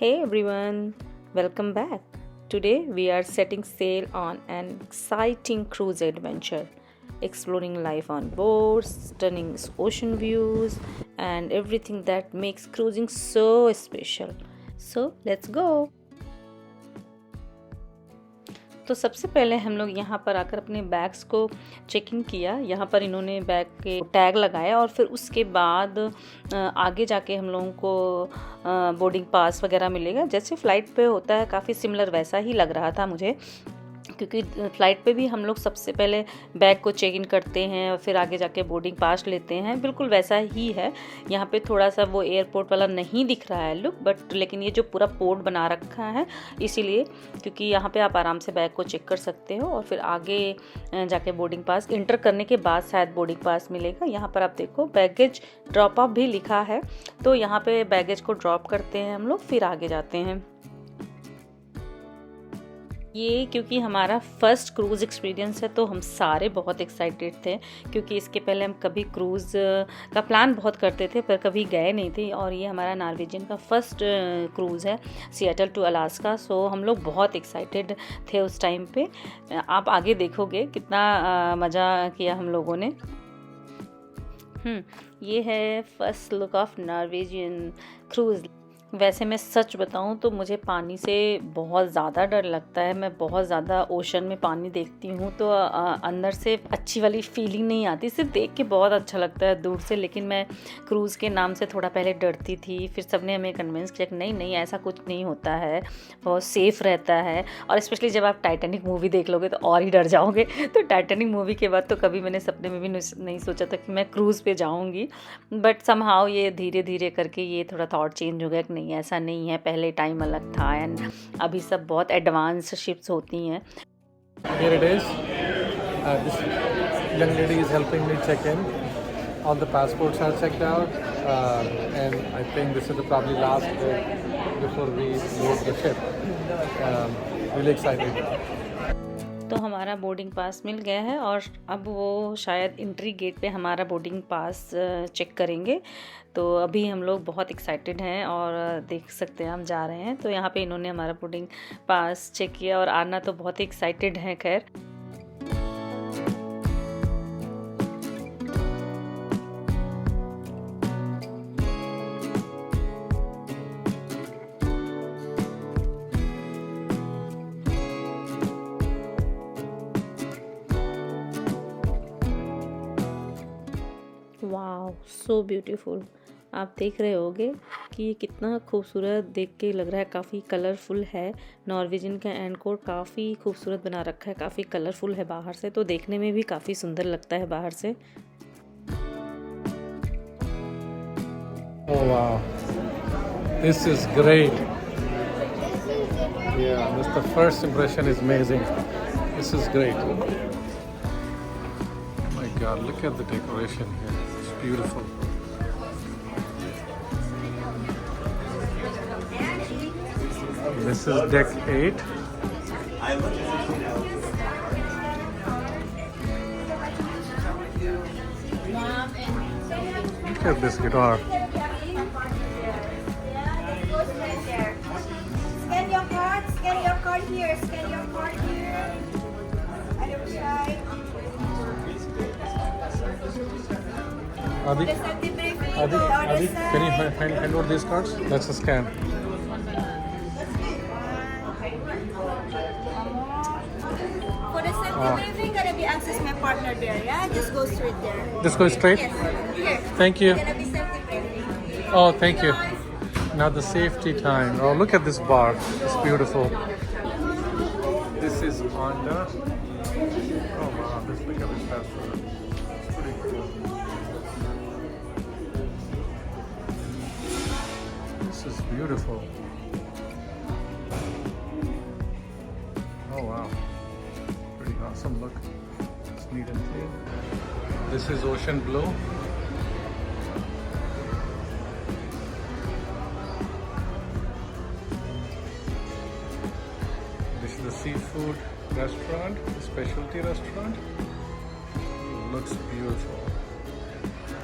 Hey everyone, welcome back. Today we are setting sail on an exciting cruise adventure, exploring life on boards, stunning ocean views, and everything that makes cruising so special. So let's go. तो सबसे पहले हम लोग यहाँ पर आकर अपने bags को चेकिंग किया। यहाँ पर इन्होंने बैग के टैग लगाया और फिर उसके बाद आगे जाके हम लोगों को बोर्डिंग पास वगैरह मिलेगा। जैसे फ़्लाइट पे होता है काफ़ी सिमिलर वैसा ही लग रहा था मुझे, क्योंकि फ़्लाइट पे भी हम लोग सबसे पहले बैग को चेक इन करते हैं और फिर आगे जाके बोर्डिंग पास लेते हैं। बिल्कुल वैसा ही है। यहाँ पे थोड़ा सा वो एयरपोर्ट वाला नहीं दिख रहा है लुक, बट लेकिन ये जो पूरा पोर्ट बना रखा है इसीलिए, क्योंकि यहाँ पे आप आराम से बैग को चेक कर सकते हो और फिर आगे जाके बोर्डिंग पास इंटर करने के बाद शायद बोर्डिंग पास मिलेगा। यहाँ पर आप देखो बैगेज ड्रॉप ऑफ भी लिखा है, तो यहाँ पे बैगेज को ड्रॉप करते हैं हम लोग, फिर आगे जाते हैं। ये क्योंकि हमारा फर्स्ट क्रूज़ एक्सपीरियंस है तो हम सारे बहुत एक्साइटेड थे, क्योंकि इसके पहले हम कभी क्रूज़ का प्लान बहुत करते थे पर कभी गए नहीं थे, और ये हमारा नॉर्वेजियन का फर्स्ट क्रूज़ है सिएटल टू अलास्का। सो हम लोग बहुत एक्साइटेड थे उस टाइम पे। आप आगे देखोगे कितना मज़ा किया हम लोगों ने। ये है first look of Norwegian cruise. वैसे मैं सच बताऊं तो मुझे पानी से बहुत ज़्यादा डर लगता है। मैं बहुत ज़्यादा ओशन में पानी देखती हूँ तो अंदर से अच्छी वाली फीलिंग नहीं आती। सिर्फ देख के बहुत अच्छा लगता है दूर से, लेकिन मैं क्रूज़ के नाम से थोड़ा पहले डरती थी। फिर सबने हमें कन्विंस किया कि नहीं ऐसा कुछ नहीं होता है, बहुत सेफ़ रहता है। और स्पेशली जब आप टाइटैनिक मूवी देख लोगे तो और ही डर जाओगे। तो टाइटैनिक मूवी के बाद तो कभी मैंने सपने में भी नहीं सोचा था कि मैं क्रूज़ पे जाऊँगी, बट समहाउ ये धीरे धीरे करके ये थोड़ा थॉट चेंज हो गया कि नहीं ऐसा नहीं है, पहले टाइम अलग था एंड अभी सब बहुत एडवांस शिप्स होती हैं। Here it is. This young lady is helping me check in. All the passports are checked out, and I think this is the probably last day before we leave the ship. Really excited. तो हमारा boarding pass मिल गया है और अब वो शायद entry gate पे हमारा बोर्डिंग पास चेक करेंगे। तो अभी हम लोग बहुत एक्साइटेड हैं और देख सकते हैं हम जा रहे हैं। तो यहाँ पे इन्होंने हमारा बोर्डिंग पास चेक किया और आना तो बहुत ही एक्साइटेड है। खैर वाओ, सो ब्यूटीफुल। आप देख रहे होगे कि ये कितना खूबसूरत देख के लग रहा है, काफ़ी कलरफुल है। नॉर्वेजियन का एनकोर काफ़ी खूबसूरत बना रखा है, काफ़ी कलरफुल है बाहर से, तो देखने में भी काफ़ी सुंदर लगता है बाहर से। Oh wow, this is great. Yeah, this the first impression is amazing. This is great. Oh my God, look at the decoration here. It's beautiful. This is deck 8. Look at this guitar. Scan your card here. Scan your card here. Other side. Adi, The certificate Adi, on the other Adi, side. can you hand over these cards? That's a scan. For the certificate, gonna be access my partner there. Yeah, just go straight there. Just go straight? Yes. Here. Thank you. Gonna be certificate. Oh, thank you. Now the safety time. Oh, look at this bar. It's beautiful. This is Honda. Oh wow, just look at this passport. It's pretty cool. This is beautiful. Oh wow. Pretty awesome look. It's neat and clean. This is Ocean Blue. This is the seafood restaurant, the specialty restaurant. Looks beautiful.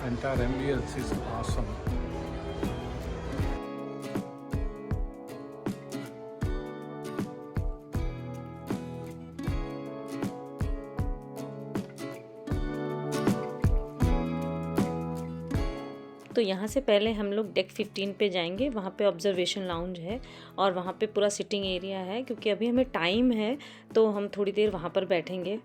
Entire ambience is awesome. तो यहाँ से पहले हम लोग deck 15 पे जाएंगे। वहाँ पे ऑब्जर्वेशन लाउंज है और वहाँ पे पूरा सिटिंग एरिया है। क्योंकि अभी हमें टाइम है तो हम थोड़ी देर वहाँ पर बैठेंगे।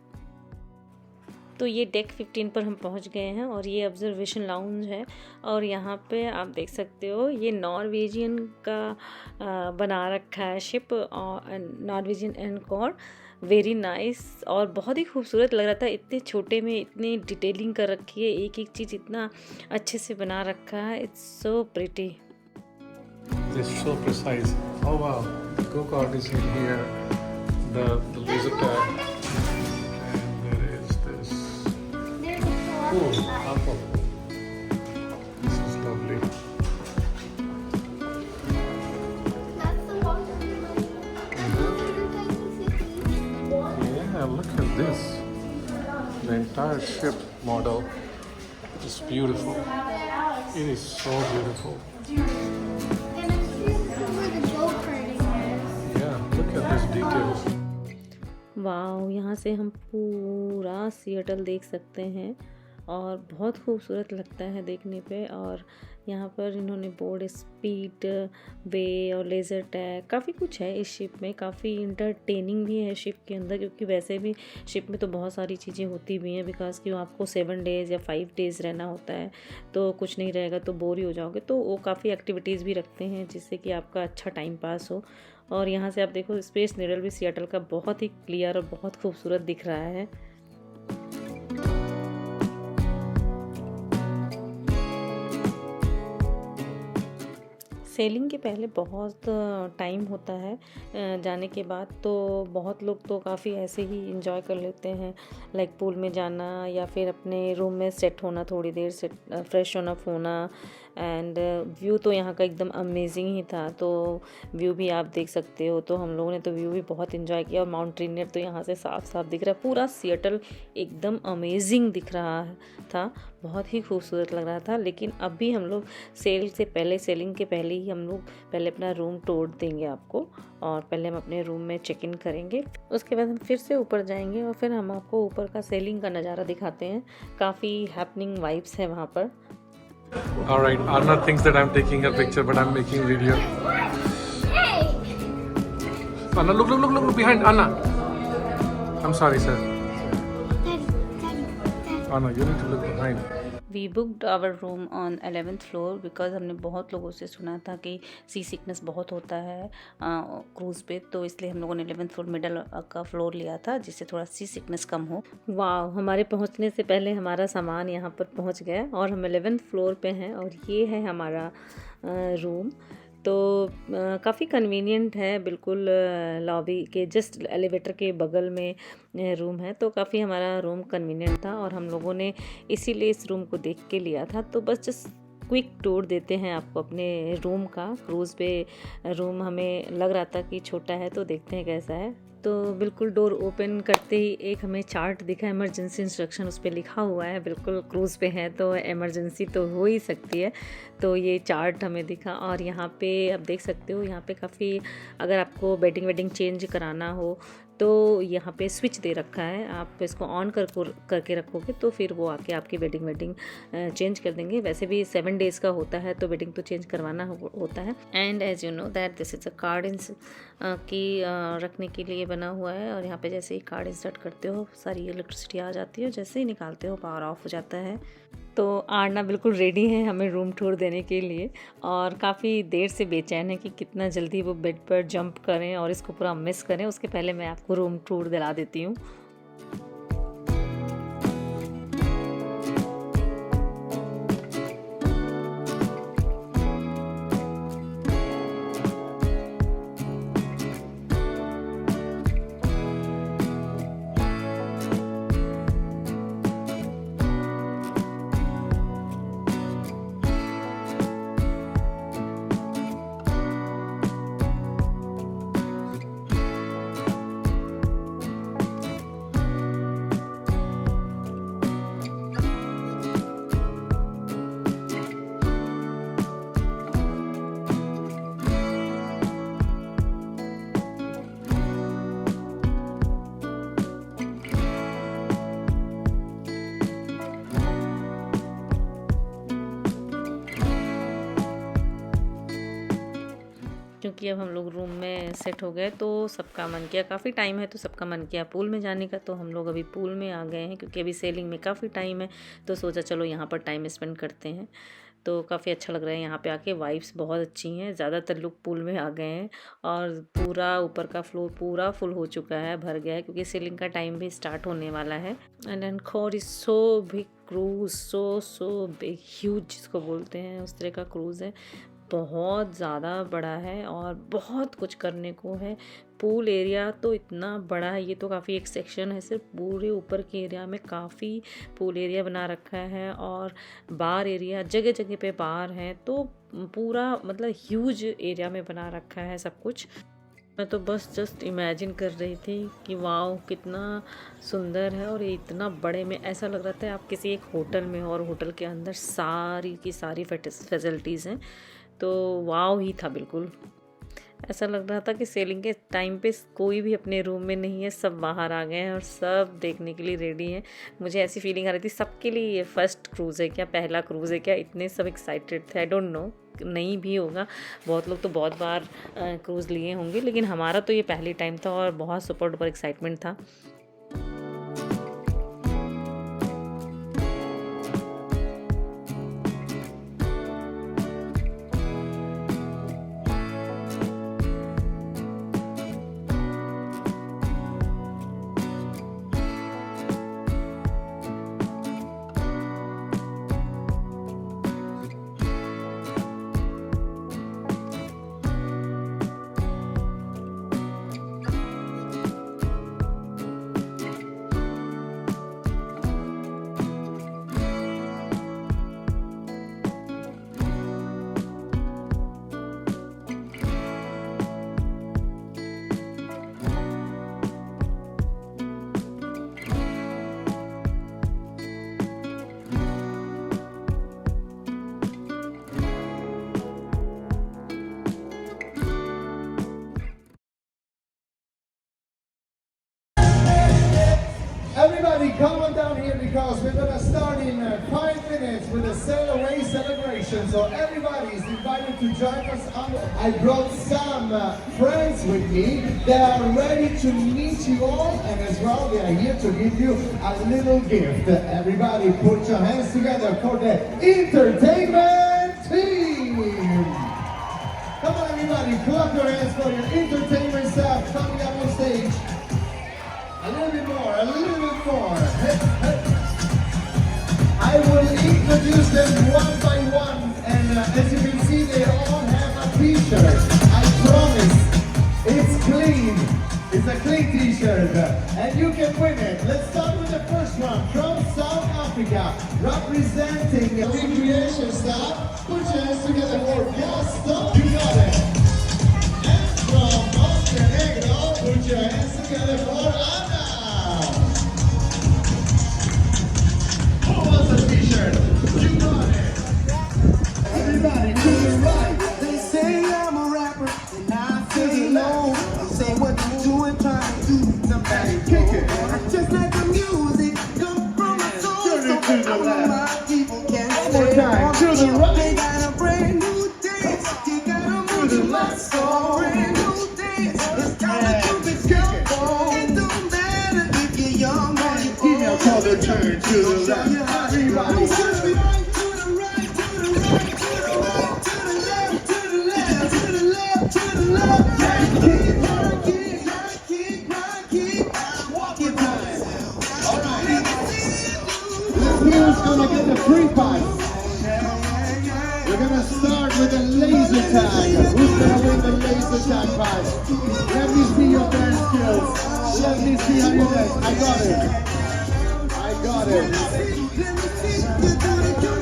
तो ये डेक 15 पर हम पहुँच गए हैं और ये ऑब्जर्वेशन लाउंज है। और यहाँ पे आप देख सकते हो ये नॉर्वेजियन का बना रखा है शिप, और नॉर्वेजियन एनकॉर, वेरी नाइस और बहुत ही खूबसूरत लग रहा था। इतने छोटे में इतनी डिटेलिंग कर रखी है, एक एक चीज़ इतना अच्छे से बना रखा है। It's so pretty. It's so precise. Oh wow, the go-kart is in here. The laser tag. And there is this. Cool. Apple. This is lovely. Yeah, look at this. The entire ship model is beautiful. It is so beautiful. Yeah, look at this details. Wow, यहाँ से हम पूरा Seattle देख सकते हैं और बहुत खूबसूरत लगता है देखने पे। और यहाँ पर इन्होंने बोर्ड स्पीड, वे और लेज़र टैग, काफ़ी कुछ है इस शिप में। काफ़ी इंटरटेनिंग भी है शिप के अंदर, क्योंकि वैसे भी शिप में तो बहुत सारी चीज़ें होती भी हैं। बिकॉज कि आपको 7 डेज़ या 5 डेज़ रहना होता है, तो कुछ नहीं रहेगा तो बोर ही हो जाओगे। तो वो काफ़ी एक्टिविटीज़ भी रखते हैं जिससे कि आपका अच्छा टाइम पास हो। और यहाँ से आप देखो स्पेस नीडल भी सिएटल का बहुत ही क्लियर और बहुत खूबसूरत दिख रहा है। सेलिंग के पहले बहुत टाइम होता है जाने के बाद, तो बहुत लोग तो काफ़ी ऐसे ही इंजॉय कर लेते हैं, लाइक पूल में जाना या फिर अपने रूम में सेट होना, थोड़ी देर से फ्रेश होना होना। एंड व्यू तो यहाँ का एकदम अमेजिंग ही था, तो व्यू भी आप देख सकते हो। तो हम लोगों ने तो व्यू भी बहुत इंजॉय किया और माउंट रेनियर तो यहाँ से साफ साफ दिख रहा है। पूरा सिएटल एकदम अमेजिंग दिख रहा था, बहुत ही खूबसूरत लग रहा था। लेकिन अभी हम लोग सेलिंग के पहले ही हम लोग पहले अपना रूम टूर देंगे आपको, और पहले हम अपने रूम में चेक इन करेंगे। उसके बाद हम फिर से ऊपर जाएंगे और फिर हम आपको ऊपर का सेलिंग का नज़ारा दिखाते हैं। काफ़ी हैपनिंग वाइब्स है वहाँ पर। All right, Anna thinks that I'm taking a picture, but I'm making video. Anna, look behind Anna. I'm sorry, sir. Anna, you need to look behind. We booked our room on 11th floor because हमने बहुत लोगों से सुना था कि सी sickness बहुत होता है क्रूज़ पे, तो इसलिए हम लोगों ने 11th फ्लोर मिडल का फ्लोर लिया था जिससे थोड़ा सी सिकनेस कम हो। वाह, हमारे पहुंचने से पहले हमारा सामान यहाँ पर पहुंच गया और हम 11th फ्लोर पे हैं और ये है हमारा रूम। तो काफ़ी कन्वीनियंट है, बिल्कुल लॉबी के जस्ट एलिवेटर के बगल में रूम है। तो काफ़ी हमारा रूम कन्वीनियंट था और हम लोगों ने इसीलिए इस रूम को देख के लिया था। तो बस जस्ट क्विक टूर देते हैं आपको अपने रूम का। क्रूज़ पे रूम हमें लग रहा था कि छोटा है, तो देखते हैं कैसा है। तो बिल्कुल डोर ओपन करते ही एक हमें चार्ट दिखा, इमरजेंसी इंस्ट्रक्शन उस पर लिखा हुआ है। बिल्कुल क्रूज़ पे है तो इमरजेंसी तो हो ही सकती है, तो ये चार्ट हमें दिखा। और यहाँ पे आप देख सकते हो, यहाँ पे काफ़ी अगर आपको बेडिंग चेंज कराना हो तो यहाँ पे स्विच दे रखा है। आप इसको ऑन करके रखोगे तो फिर वो आके आपकी बेडिंग चेंज कर देंगे। वैसे भी 7 डेज़ का होता है तो बेडिंग तो चेंज करवाना होता है। And as you know that this is a card key रखने के लिए बना हुआ है। और यहाँ पे जैसे ही कार्ड इंसर्ट करते हो सारी इलेक्ट्रिसिटी आ जाती है, जैसे ही निकालते हो पावर ऑफ हो जाता है। तो आरना बिल्कुल रेडी है हमें रूम टूर देने के लिए और काफ़ी देर से बेचैन है कि कितना जल्दी वो बेड पर जंप करें और इसको पूरा मिस करें। उसके पहले मैं आपको रूम टूर दिला देती हूँ। क्योंकि अब हम लोग रूम में सेट हो गए तो सबका मन किया, काफ़ी टाइम है तो सबका मन किया पूल में जाने का। तो हम लोग अभी पूल में आ गए हैं क्योंकि अभी सेलिंग में काफ़ी टाइम है, तो सोचा चलो यहाँ पर टाइम स्पेंड करते हैं। तो काफ़ी अच्छा लग रहा है यहाँ पे आके, वाइब्स बहुत अच्छी हैं। ज़्यादातर लोग पूल में आ गए हैं और पूरा ऊपर का फ्लोर पूरा फुल हो चुका है, भर गया है क्योंकि सेलिंग का टाइम भी स्टार्ट होने वाला है। And encore is so big cruise, so big, huge जिसको बोलते हैं उस तरह का क्रूज़ है। बहुत ज़्यादा बड़ा है और बहुत कुछ करने को है। पूल एरिया तो इतना बड़ा है, ये तो काफ़ी एक सेक्शन है, सिर्फ पूरे ऊपर के एरिया में काफ़ी पूल एरिया बना रखा है और बार एरिया जगह जगह पे बार हैं, तो पूरा मतलब ह्यूज एरिया में बना रखा है सब कुछ। मैं तो बस जस्ट इमेजिन कर रही थी कि वाओ कितना सुंदर है, और ये इतना बड़े में ऐसा लग रहा था आप किसी एक होटल में, और होटल के अंदर सारी की सारी फैसिलिटीज़ हैं, तो वाओ ही था बिल्कुल। ऐसा लग रहा था कि सेलिंग के टाइम पे कोई भी अपने रूम में नहीं है, सब बाहर आ गए हैं और सब देखने के लिए रेडी हैं। मुझे ऐसी फीलिंग आ रही थी सबके लिए ये फर्स्ट क्रूज़ है क्या, पहला क्रूज़ है क्या, इतने सब एक्साइटेड थे। आई डोंट नो, नहीं भी होगा, बहुत लोग तो बहुत बार क्रूज़ लिए होंगे, लेकिन हमारा तो ये पहली टाइम था और बहुत सुपर डुपर एक्साइटमेंट था। Everybody come on down here because we're going to start in 5 minutes with a sail away celebration. So everybody is invited to join us. I brought some friends with me that are ready to meet you all, and as well they are here to give you a little gift. Everybody put your hands together for the entertainment team. Come on everybody, clap your hands for your entertainment staff coming up on stage. A little bit more, a little bit more. Hey, hey. I will introduce them one by one, and as you can see, they all have a t-shirt. I promise, it's clean. It's a clean t-shirt, and you can win it. Let's start with the first one, from South Africa, representing the recreation staff. Put your hands together for Gaston. You got it. And from Montenegro, put your hands together for Anna. Who wants a t-shirt? You got it. Everybody to the right. They say I'm a rapper, and I say no. They say what you doing, trying to do somebody Kick it. just like the music come from my soul. Turn it to the all left. of my people can One more time, to the right. They got a brand new dance. They got a move to my soul. Brand new dance. It's time to be simple. It don't matter if you're young or you're old. Female color turn to the left. Everybody. To the right, to the right, to the right, to the right, to the left, to the left, to the left, to the left. Who's gonna get the free pass? We're gonna start with a laser tag. Who's gonna win the laser tag pass? Let me see your dance skills. Let me see how you dance. I got it. I got it.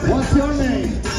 What's your name?